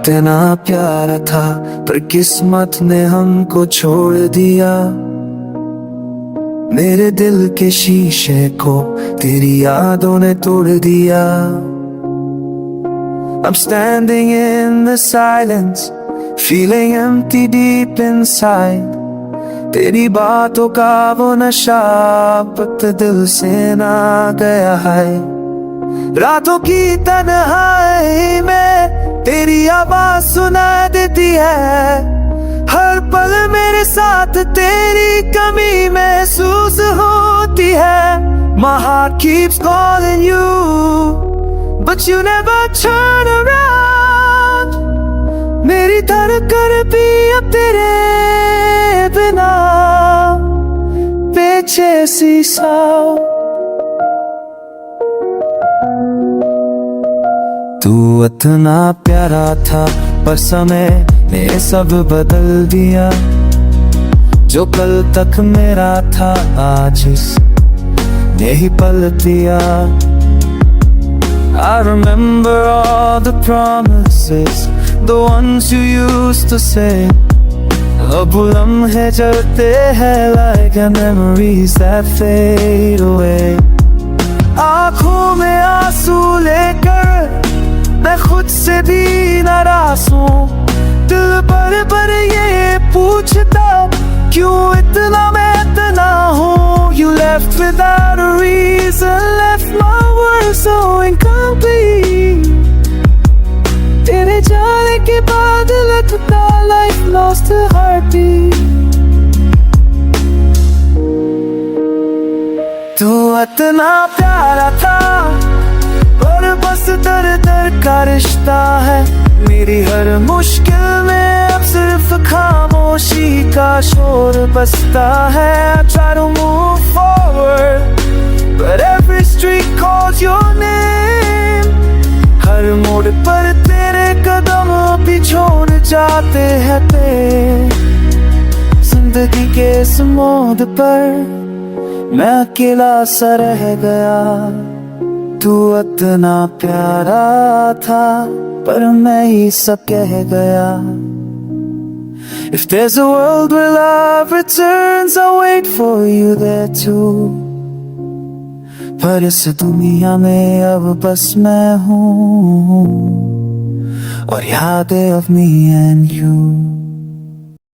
इतना प्यारा था पर किस्मत ने हमको छोड़ दिया। मेरे दिल के शीशे को तेरी यादों ने तोड़ दिया। I'm standing in the silence, feeling empty deep inside. तेरी बातों का वो नशा अब दिल से ना गया है। रातों की तन्हाई में तेरी आवाज सुना देती है। हर पल मेरे साथ तेरी कमी महसूस होती है। My heart keeps calling you, but you never turn around. मेरी धड़कन भी अब तेरे बिना बेचैनी सा। तू इतना प्यारा था पर समय ने सब बदल दिया। जो कल तक मेरा था आज ने ही पलट दिया। I remember all the promises, the ones you used to say. अब लम्हे चलते हैं like memories that fade away. आँखों में आंसू लेकर मैं खुद से भी नाराज हूँ। दिल पर ये पूछता क्यों इतना मैं इतना हूँ। You left without a reason, left my world so incomplete. तेरे जाने के बाद लगता life lost a heartbeat. तू इतना प्यारा था और बस दर दर का रिश्ता है। मेरी हर मुश्किल में अब सिर्फ खामोशी का शोर बसता है। I try to move forward, but every street calls your name. हर मोड़ पर तेरे कदम भी छोड़ जाते हैं ते। जिंदगी के इस मोड़ पर मैं अकेला सा रह गया। तू इतना प्यारा था पर मैं ही सब कह गया। If there's a world where love returns, I'll wait for you there too. पर इस दुनिया में अब बस मैं हूँ और यादें of me and you.